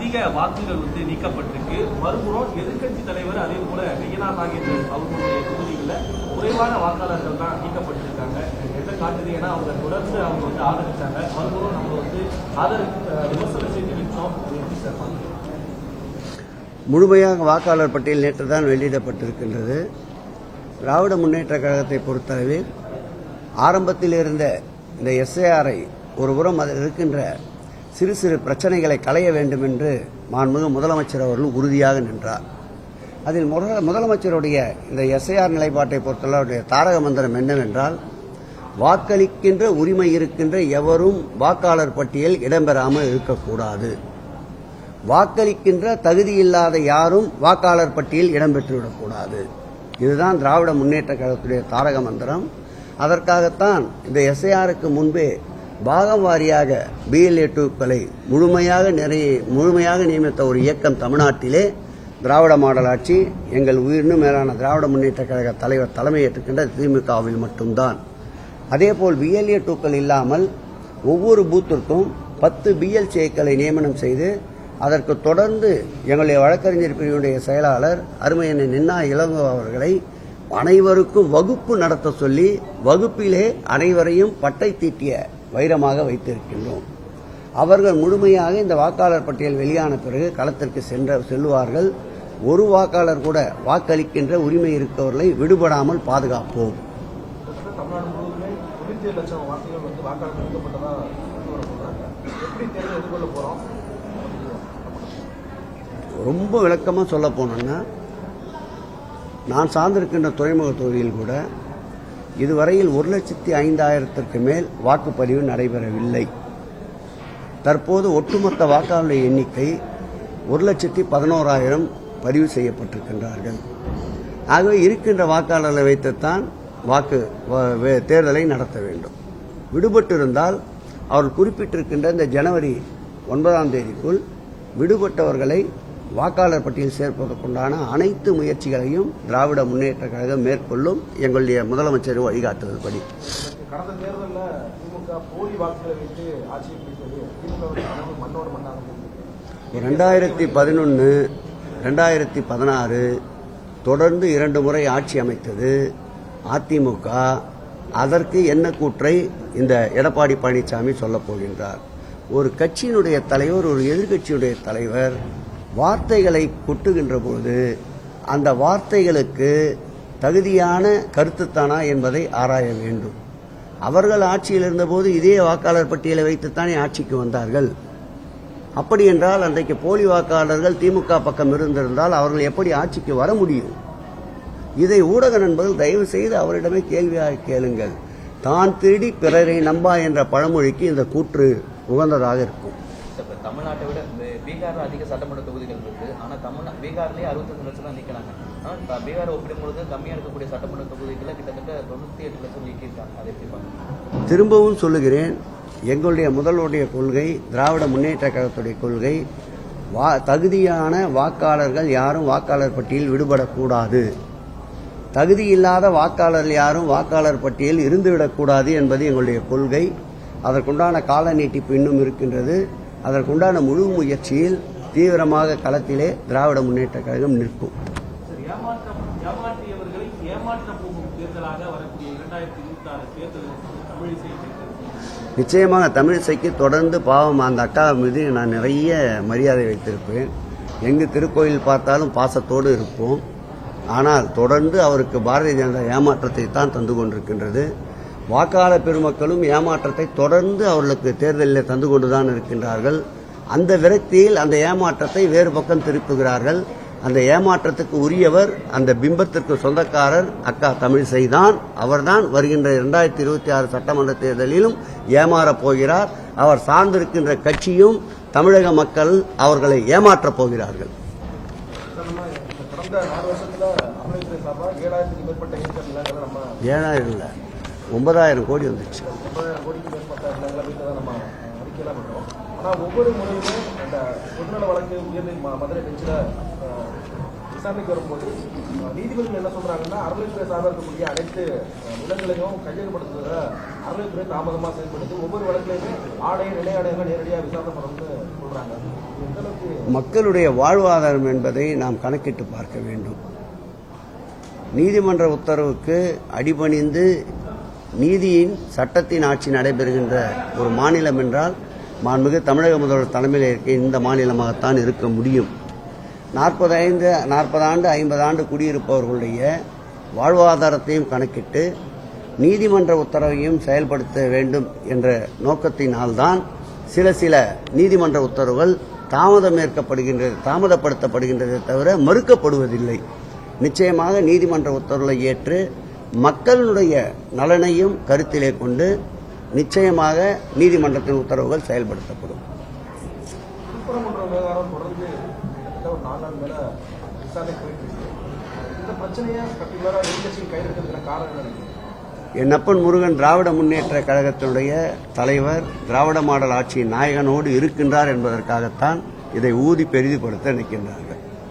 அதிக வாக்குகள் நீக்கப்பட்டிருக்கு. மறுபுறம் எதிர்கட்சி தலைவர் அதே போல நெய்யனா நாகேந்திரன் அவர்களுடைய தொகுதிகளில் குறைவான வாக்காளர்கள் தான் நீக்கப்பட்டிருக்காங்க. எதை காட்டுது? ஏன்னா அவங்க தொடர்ந்து அவங்க ஆதரிச்சாங்க. மறுபுறம் நம்ம விமர்சனம் செஞ்சு வச்சோம். முழுமையாக வாக்காளர் பட்டியல் நேற்று தான் வெளியிடப்பட்டிருக்கின்றது. திராவிட முன்னேற்ற கழகத்தை பொறுத்தளவில் ஆரம்பத்தில் இருந்த இந்த எஸ்ஐஆரை ஒருபுறம் அதில் இருக்கின்ற சிறு சிறு பிரச்சனைகளை களைய வேண்டும் என்று மாண்புமிகு முதலமைச்சர் அவர்கள் உறுதியாக நின்றார். அதில் முதலமைச்சருடைய இந்த எஸ்ஐஆர் நிலைப்பாட்டை பொறுத்தவரை தாரக மந்திரம் என்னவென்றால், வாக்களிக்கின்ற உரிமை இருக்கின்ற எவரும் வாக்காளர் பட்டியல் இடம்பெறாமல் இருக்கக்கூடாது, வாக்களிக்கின்ற தகுதியில்லாத யாரும் வாக்காளர் பட்டியல் இடம்பெற்றுவிடக்கூடாது. இதுதான் திராவிட முன்னேற்ற கழகத்துடைய தாரக மந்திரம். அதற்காகத்தான் இந்த எஸ்ஐஆருக்கு முன்பே பாகம் வாரியாக BLA-2க்களை முழுமையாக நியமித்த ஒரு இயக்கம் தமிழ்நாட்டிலே திராவிட மாடல் ஆட்சி எங்கள் உயிரினும் மேலான திராவிட முன்னேற்ற கழக தலைவர் தலைமையேற்றுக்கின்ற திமுகவில் மட்டும்தான். அதேபோல் BLA-2க்கள் இல்லாமல் ஒவ்வொரு பூத்திற்கும் 10 BLCக்களை நியமனம் செய்து அதற்கு தொடர்ந்து எங்களுடைய வழக்கறிஞர் பிரிவுடைய செயலாளர் அருமையனை நின்னா இளங்கோ அவர்களை அனைவருக்கும் வகுப்பு நடத்த சொல்லி வகுப்பிலே அனைவரையும் பட்டை தீட்டிய வைரமாக வைத்திருக்கின்றோம். அவர்கள் முழுமையாக இந்த வாக்காளர் பட்டியல் வெளியான பிறகு களத்திற்கு செல்லுவார்கள். ஒரு வாக்காளர் கூட வாக்களிக்கின்ற உரிமை இருக்கவர்களை விடுபடாமல் பாதுகாப்போம். ரொம்ப விளக்கமாக சொல்ல போனோம்னா, நான் சார்ந்திருக்கின்ற துறைமுக தொகுதியில் கூட இதுவரையில் 1,05,000க்கு மேல் வாக்குப்பதிவு நடைபெறவில்லை. தற்போது ஒட்டுமொத்த வாக்காளர் எண்ணிக்கை 1,11,000 பதிவு செய்யப்பட்டிருக்கின்றார்கள். ஆகவே இருக்கின்ற வாக்காளர்களை வைத்துத்தான் தேர்தலை நடத்த வேண்டும். விடுபட்டிருந்தால் அவர்கள் குறிப்பிட்டிருக்கின்ற இந்த ஜனவரி 9ஆம் தேதிக்குள் விடுபட்டவர்களை வாக்காளர் பட்டியல் சேர்ப்பதற்குண்டான அனைத்து முயற்சிகளையும் திராவிட முன்னேற்ற கழகம் மேற்கொள்ளும். எங்களுடைய முதலமைச்சர் வழிகாட்டுதல்படி கடந்த தேர்தலில் திமுக போலி வாக்குகளை வைத்து ஆட்சியை பிடித்தது. 2011, 2016 தொடர்ந்து 2 முறை ஆட்சி அமைத்தது அதிமுக. அதற்கு என்ன கூற்றை இந்த எடப்பாடி பழனிசாமி சொல்லப் போகின்றார்? ஒரு கட்சியினுடைய தலைவர், ஒரு எதிர்கட்சியுடைய தலைவர் வார்த்தைகளை கொட்டுகின்ற போது அந்த வார்த்தைகளுக்கு தகுதியான கருத்துத்தானா என்பதை ஆராய வேண்டும். அவர்கள் ஆட்சியில் இருந்தபோது இதே வாக்காளர் பட்டியலை வைத்துத்தானே ஆட்சிக்கு வந்தார்கள். அப்படி என்றால் அன்றைக்கு போலி வாக்காளர்கள் திமுக பக்கம் இருந்திருந்தால் அவர்கள் எப்படி ஆட்சிக்கு வர முடியும்? இதை ஊடக நண்பர்கள் தயவு செய்து அவரிடமே கேள்வியாக கேளுங்கள். தான் திருடி பிறரை நம்பா என்ற பழமொழிக்கு இந்த கூற்று உகந்ததாக இருக்கும். தமிழ்நாட்டை விட பீகார்ல அதிக சட்டமன்ற தொகுதிகள் இருக்கு. ஆனா பீகார்லயே 65 லட்சம் தான் நீக்கிறாங்க. ஆனா பீகார் ஒப்பிடும்பொழுது கம்மியா இருக்கக்கூடிய சட்டமன்ற தொகுதிகளை கிட்டத்தட்ட 98 லட்சம் நீக்கியிருக்காங்க. அதை எப்படி பாருங்க? திரும்பவும் சொல்லுகிறேன், எங்களுடைய முதல்வருடைய கொள்கை, திராவிட முன்னேற்ற கழகத்துடைய கொள்கை, தகுதியான வாக்காளர்கள் யாரும் வாக்காளர் பட்டியல் விடுபடக்கூடாது, தகுதியில்லாத வாக்காளர்கள் யாரும் வாக்காளர் பட்டியல் இருந்துவிடக்கூடாது என்பது எங்களுடைய கொள்கை. அதற்குண்டான கால நீட்டிப்பு இன்னும் இருக்கின்றது. அதற்குண்டான முழு முயற்சியில் தீவிரமாக களத்திலே திராவிட முன்னேற்ற கழகம் நிற்கும். நிச்சயமாக தமிழிசைக்கு தொடர்ந்து பாவம் அந்த அக்கா மீது நான் நிறைய மரியாதை வைத்திருப்பேன். எங்கு திருக்கோயில் பார்த்தாலும் பாசத்தோடு இருப்போம். ஆனால் தொடர்ந்து அவருக்கு பாரதிய ஜனதா ஏமாற்றத்தை தான் தந்து கொண்டிருக்கின்றது. வாக்காளர் பெருமக்களும் ஏமாற்றத்தை தொடர்ந்து அவர்களுக்கு தேர்தலில் தந்து கொண்டுதான் இருக்கின்றார்கள். அந்த விரக்தியில் அந்த ஏமாற்றத்தை வேறு பக்கம் திருப்புகிறார்கள். அந்த ஏமாற்றத்துக்கு உரியவர், அந்த பிம்பத்திற்கு சொந்தக்காரர் அக்கா தமிழிசை தான். அவர்தான் வருகின்ற 2026 சட்டமன்ற தேர்தலிலும் ஏமாறப் போகிறார். அவர் சார்ந்திருக்கின்ற கட்சியும் தமிழக மக்கள் அவர்களை ஏமாற்றப் போகிறார்கள். 7,000 இல்லை, 9,000 கோடி வந்துச்சு. 9,000 கோடிக்கு மேற்பட்ட நிலங்களை தான் நம்ம அறிக்கையெல்லாம் பண்ணுறோம். ஆனால் ஒவ்வொரு முறையுமே இந்த பொதுநல வழக்கு உயர்நீதி மதுரை பெஞ்சில் விசாரணைக்கு வரும்போது நீதிபதிகள் என்ன சொல்றாங்கன்னா அறநிலைத்துறை சார்பாக இருக்கக்கூடிய அனைத்து நிலங்களையும் கையகப்படுத்துவத அறநிலைத்துறை தாமதமாக செயல்படுது. ஒவ்வொரு வழக்கிலையுமே ஆணைய நிலை ஆணையங்கள் நேரடியாக விசாரணை பண்ணணும்னு சொல்றாங்க. எந்த அளவுக்கு மக்களுடைய வாழ்வாதாரம் என்பதை நாம் கணக்கிட்டு பார்க்க வேண்டும். நீதிமன்ற உத்தரவுக்கு அடிபணிந்து நீதியின் சட்டத்தின் ஆட்சி நடைபெறுகின்ற ஒரு மாநிலம் என்றால் மாண்புமிகு தமிழக முதல்வர் தலைமையில் இருக்க இந்த மாநிலமாகத்தான் இருக்க முடியும். 40 ஆண்டு 50 ஆண்டு குடியிருப்பவர்களுடைய வாழ்வாதாரத்தையும் கணக்கிட்டு நீதிமன்ற உத்தரவையும் செயல்படுத்த வேண்டும் என்ற நோக்கத்தினால்தான் சில நீதிமன்ற உத்தரவுகள் தாமதப்படுத்தப்படுகின்றதை தவிர மறுக்கப்படுவதில்லை. நிச்சயமாக நீதிமன்ற உத்தரவுகளை ஏற்று மக்களுடைய நலனையும் கருத்திலே கொண்டு நிச்சயமாக நீதிமன்றத்தின் உத்தரவுகள் செயல்படுத்தப்படும். திருப்பரங்குன்ற விவகாரம் தொடர்ந்து ஒரு 4 நாள் மேல விசாரணை போயிட்டு இருக்கு. இந்த பிரச்சனையை பர்டிகுலரா எதிர்க்கட்சிகள் கையில் இருக்கிறதுக்கான காரணம் என்ன? என் அப்பன் முருகன் திராவிட முன்னேற்ற கழகத்தினுடைய தலைவர் திராவிட மாடல் ஆட்சியின் நாயகனோடு இருக்கின்றார் என்பதற்காகத்தான் இதை ஊதி பெரிதுபடுத்த நிற்கின்றார்கள்.